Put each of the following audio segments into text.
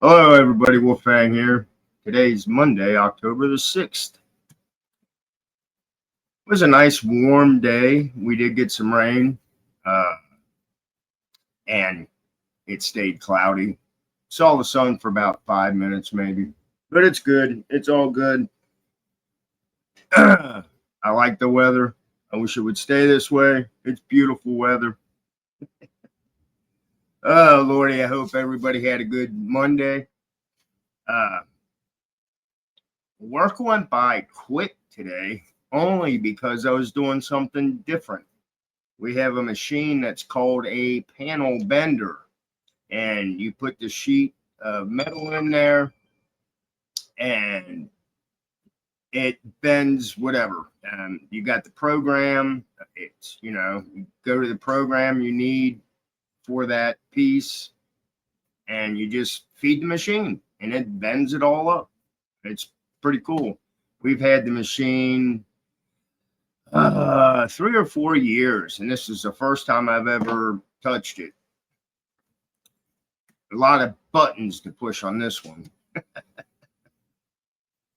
Hello, everybody. Wolfang here. Today's Monday, October the 6th. It was a nice warm day. We did get some rain, and it stayed cloudy. Saw the sun for about 5 minutes, maybe, but it's good. It's all good. I like the weather. I wish it would stay this way. It's beautiful weather. Oh, Lordy, I hope everybody had a good Monday. Work went by quick today only because I was doing something different. We have a machine that's called a panel bender, and you put the sheet of metal in there and it bends whatever. You got the program. It's, you go to the program you need for that piece and you just feed the machine and it bends it all up. It's pretty cool. We've had the machine 3 or 4 years, and this is the first time I've ever touched it. A lot of buttons to push on this one.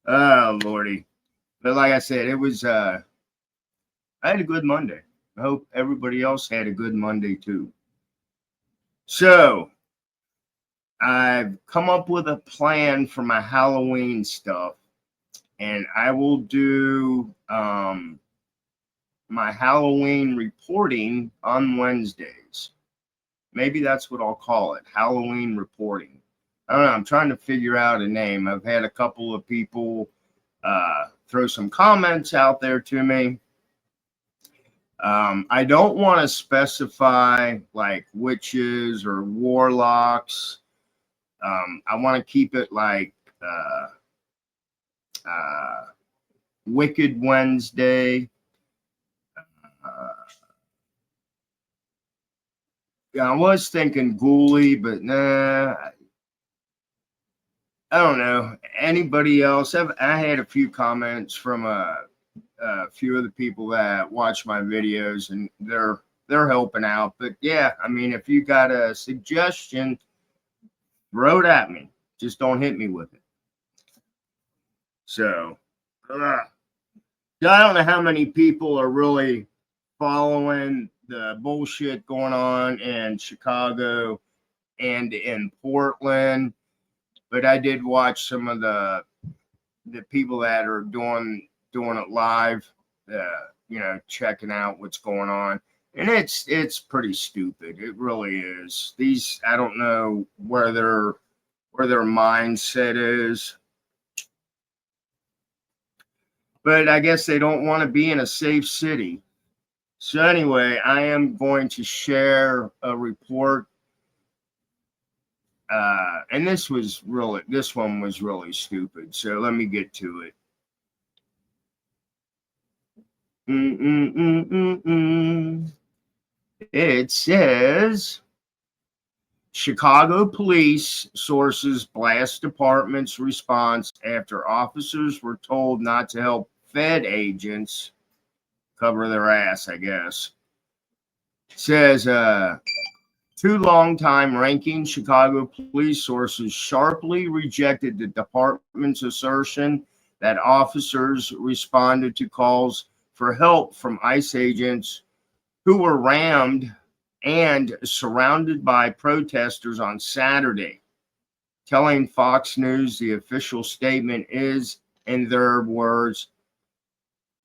Oh, Lordy. But like I said, it was, I had a good Monday. I hope everybody else had a good Monday too. So, I've come up with a plan for my Halloween stuff, and I will do my Halloween reporting on Wednesdays. Maybe that's what I'll call it, Halloween reporting. I don't know. I'm trying to figure out a name. I've had a couple of people throw some comments out there to me. I don't want to specify like witches or warlocks. I want to keep it like Wicked Wednesday. I was thinking ghouly, but nah. I don't know. Anybody else? I had a few comments from a few of the people that watch my videos, and they're helping out. But yeah, I mean, if you got a suggestion, throw it at me. Just don't hit me with it. So, I don't know how many people are really following the bullshit going on in Chicago and in Portland, but I did watch some of the people that are doing it live, checking out what's going on, and it's pretty stupid. It really is. These, I don't know where their mindset is, but I guess they don't want to be in a safe city. So anyway, I am going to share a report, and this one was really stupid. So let me get to it. It says Chicago police sources blast department's response after officers were told not to help Fed agents cover their ass, I guess. It says 2 longtime ranking Chicago police sources sharply rejected the department's assertion that officers responded to calls for help from ICE agents who were rammed and surrounded by protesters on Saturday, telling Fox News the official statement is, in their words,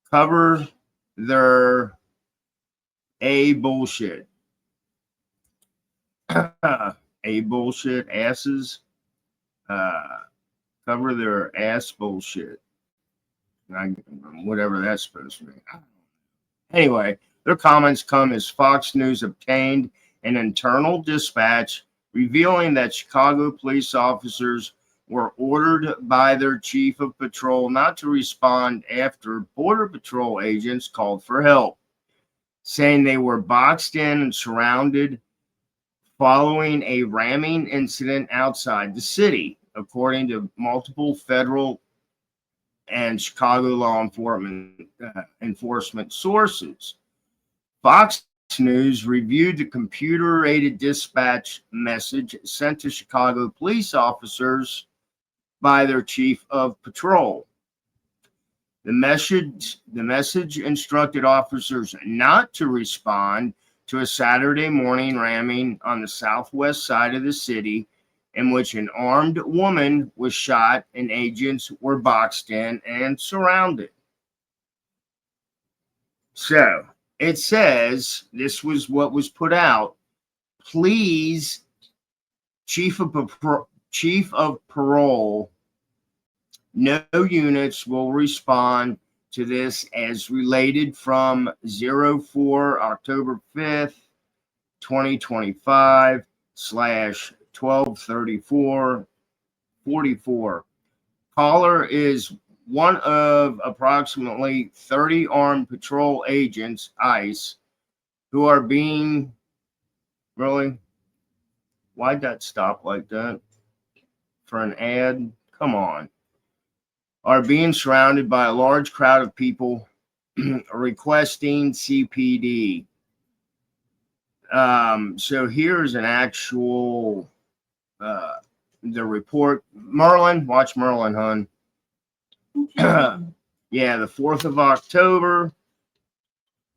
cover their A bullshit. A bullshit asses. Cover their ass bullshit. Whatever that's supposed to be. Anyway, their comments come as Fox News obtained an internal dispatch revealing that Chicago police officers were ordered by their chief of patrol not to respond after Border Patrol agents called for help, saying they were boxed in and surrounded following a ramming incident outside the city, according to multiple federal and Chicago law enforcement sources. Fox News reviewed the computer-aided dispatch message sent to Chicago police officers by their chief of patrol. The message instructed officers not to respond to a Saturday morning ramming on the southwest side of the city in which an armed woman was shot and agents were boxed in and surrounded. So it says, this was what was put out. Please, Chief of Parole, no units will respond to this as related from 04 October 5th, 2025 / 12/34/44. Caller is one of approximately 30 armed patrol agents, ICE, who are being, really? Why'd that stop like that? For an ad? Come on. Are being surrounded by a large crowd of people requesting CPD. So here's an actual, the report. Merlin, watch Merlin, hon. Yeah, the 4th of October.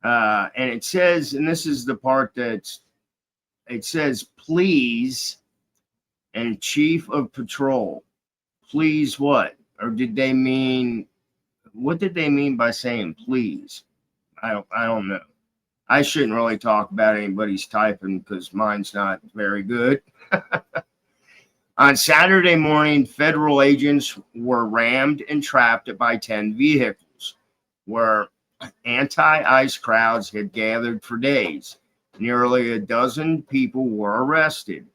And it says, and this is the part that's, it says, please, and Chief of Patrol. Please what? Or did they mean, what did they mean by saying please? I don't know. I shouldn't really talk about anybody's typing because mine's not very good. On Saturday morning, federal agents were rammed and trapped by 10 vehicles where anti-ICE crowds had gathered for days. Nearly a dozen people were arrested.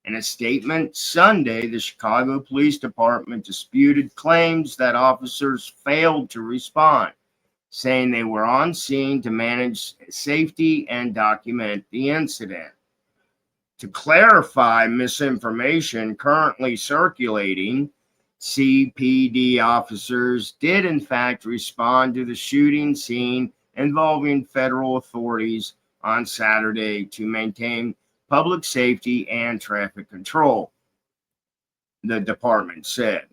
In a statement Sunday, the Chicago Police Department disputed claims that officers failed to respond, saying they were on scene to manage safety and document the incident. To clarify misinformation currently circulating, CPD officers did in fact respond to the shooting scene involving federal authorities on Saturday to maintain public safety and traffic control, the department said.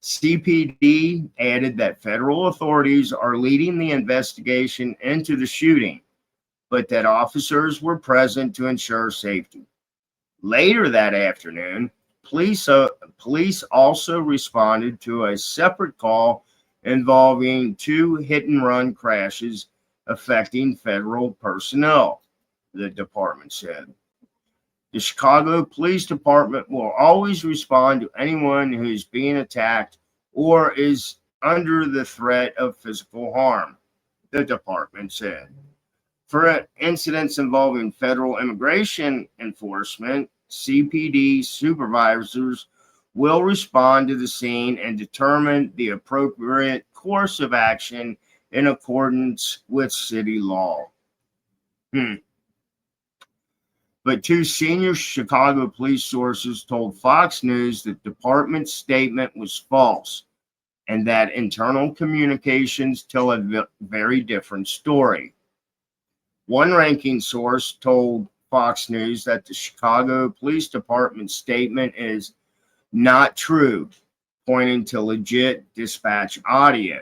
CPD added that federal authorities are leading the investigation into the shooting, but that officers were present to ensure safety. Later that afternoon, police also responded to a separate call involving 2 hit-and-run crashes affecting federal personnel, the department said. The Chicago Police Department will always respond to anyone who is being attacked or is under the threat of physical harm, the department said. For incidents involving federal immigration enforcement, CPD supervisors will respond to the scene and determine the appropriate course of action in accordance with city law. But 2 senior Chicago police sources told Fox News that the department's statement was false and that internal communications tell a very different story. One ranking source told Fox News that the Chicago Police Department statement is not true, pointing to legit dispatch audio.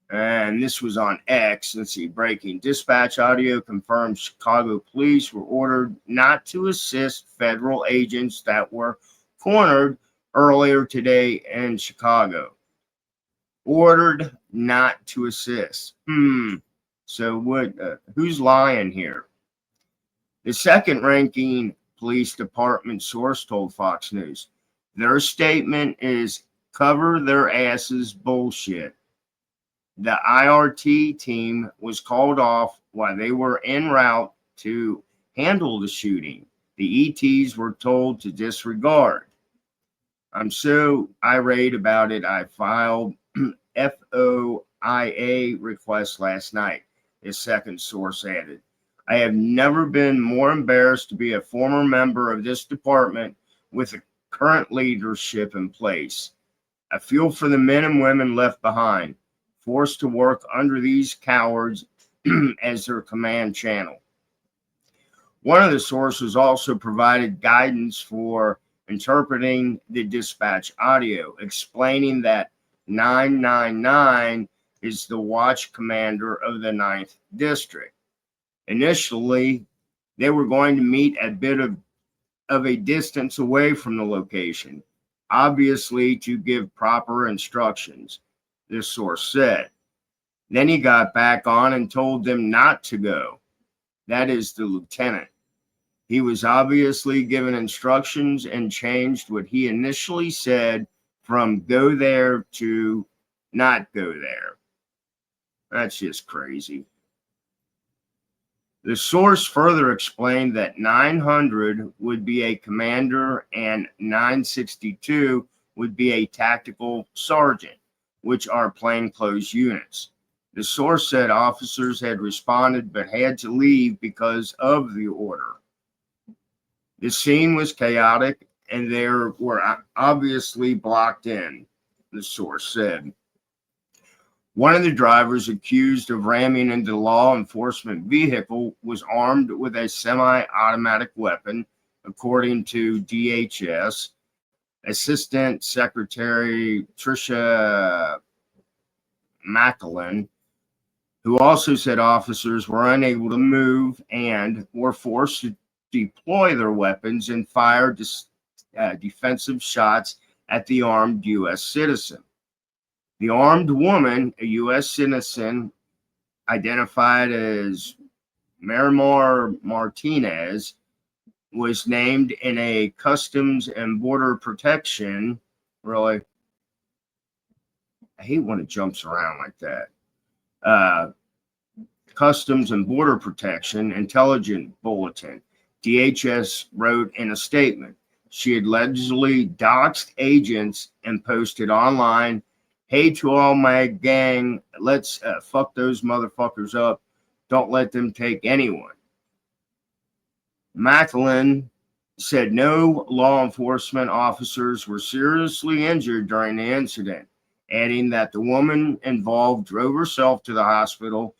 And this was on X. Let's see, breaking. Dispatch audio confirms Chicago police were ordered not to assist federal agents that were cornered earlier today in Chicago. Ordered not to assist. So what? Who's lying here? The second ranking police department source told Fox News their statement is cover their asses bullshit. The IRT team was called off while they were en route to handle the shooting. The ETs were told to disregard. I'm so irate about it, I filed FOIA request last night, his second source added. I have never been more embarrassed to be a former member of this department with the current leadership in place. I feel for the men and women left behind, forced to work under these cowards as their command channel. One of the sources also provided guidance for interpreting the dispatch audio, explaining that 999 is the watch commander of the 9th District. Initially, they were going to meet a bit of a distance away from the location, obviously to give proper instructions, this source said. Then he got back on and told them not to go. That is the lieutenant. He was obviously given instructions and changed what he initially said from go there to not go there. That's just crazy. The source further explained that 900 would be a commander and 962 would be a tactical sergeant, which are plainclothes units. The source said officers had responded but had to leave because of the order. The scene was chaotic and they were obviously blocked in, the source said. One of the drivers accused of ramming into the law enforcement vehicle was armed with a semi-automatic weapon, according to DHS. Assistant Secretary Tricia McAllen, who also said officers were unable to move and were forced to deploy their weapons and fire defensive shots at the armed U.S. citizen. The armed woman, a U.S. citizen identified as Miramar Martinez, was named in a Customs and Border Protection. Really, I hate when it jumps around like that. Customs and Border Protection Intelligence Bulletin. DHS wrote in a statement, she had allegedly doxed agents and posted online, "Hey to all my gang, let's fuck those motherfuckers up. Don't let them take anyone." McAllen said no law enforcement officers were seriously injured during the incident, adding that the woman involved drove herself to the hospital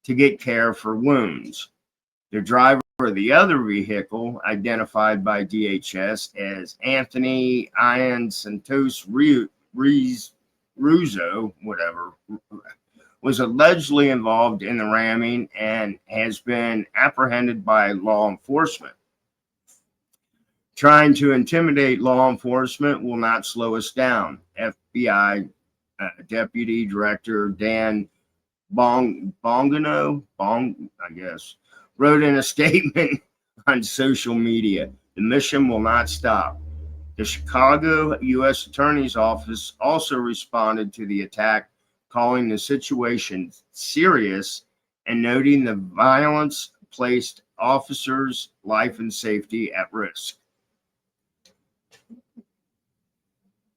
to get care for wounds. The driver of the other vehicle, identified by DHS as Anthony Ian Santos Ruzo, whatever, was allegedly involved in the ramming and has been apprehended by law enforcement. Trying to intimidate law enforcement will not slow us down, FBI Deputy Director Dan Bongino, wrote in a statement on social media. The mission will not stop. The Chicago U.S. Attorney's Office also responded to the attack, calling the situation serious and noting the violence placed officers' life and safety at risk.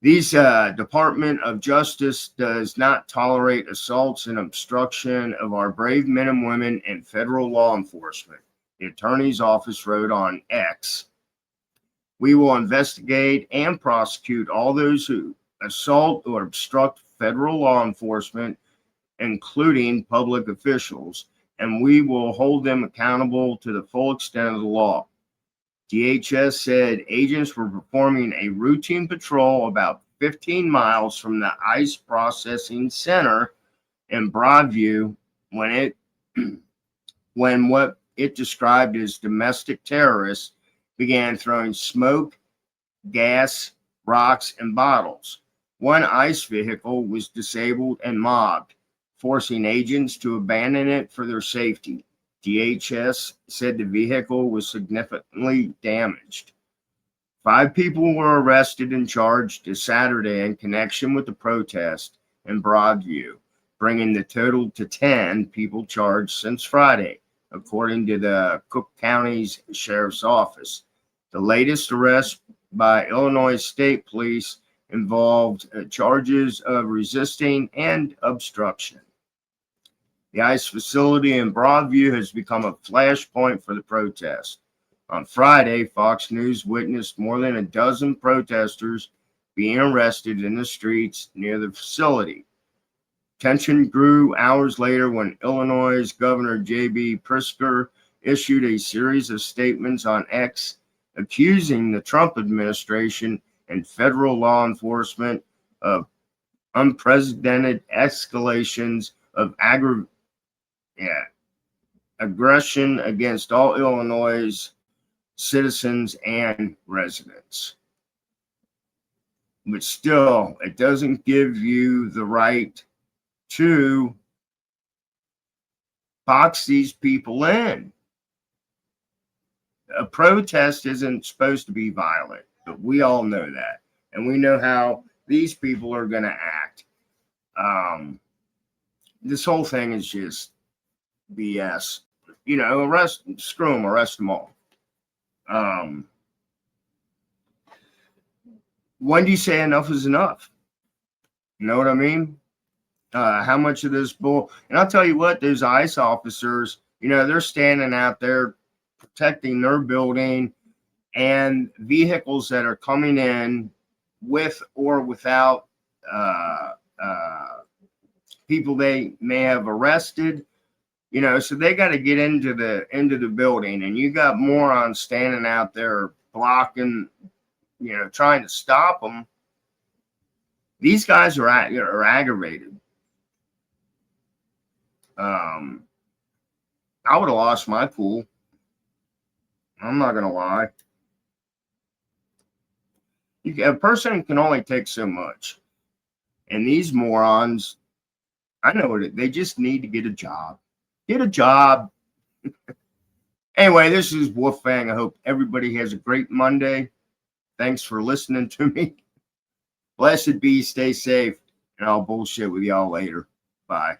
These Department of Justice does not tolerate assaults and obstruction of our brave men and women in federal law enforcement, the Attorney's Office wrote on X. We will investigate and prosecute all those who assault or obstruct federal law enforcement, including public officials, and we will hold them accountable to the full extent of the law. DHS said agents were performing a routine patrol about 15 miles from the ICE processing center in Broadview when what it described as domestic terrorists began throwing smoke, gas, rocks, and bottles. One ICE vehicle was disabled and mobbed, forcing agents to abandon it for their safety. DHS said the vehicle was significantly damaged. 5 people were arrested and charged this Saturday in connection with the protest in Broadview, bringing the total to 10 people charged since Friday, according to the Cook County's Sheriff's Office. The latest arrest by Illinois State Police involved charges of resisting and obstruction. The ICE facility in Broadview has become a flashpoint for the protest. On Friday, Fox News witnessed more than a dozen protesters being arrested in the streets near the facility. Tension grew hours later when Illinois Governor J.B. Pritzker issued a series of statements on X accusing the Trump administration and federal law enforcement of unprecedented escalations of aggression against all Illinois citizens and residents. But still, it doesn't give you the right to box these people in. A protest isn't supposed to be violent, but we all know that. And we know how these people are going to act. This whole thing is just BS. You know, screw them, arrest them all. When do you say enough is enough? You know what I mean? How much of this bull? And I'll tell you what, those ICE officers, you know, they're standing out there protecting their building and vehicles that are coming in with or without people they may have arrested. You know, so they got to get into the building, and you got morons standing out there blocking, you know, trying to stop them. These guys are aggravated. I would have lost my cool. I'm not gonna lie. A person can only take so much, and these morons, I know it. They just need to get a job. Get a job. Anyway, this is Wolfgang. I hope everybody has a great Monday. Thanks for listening to me. Blessed be. Stay safe. And I'll bullshit with y'all later. Bye.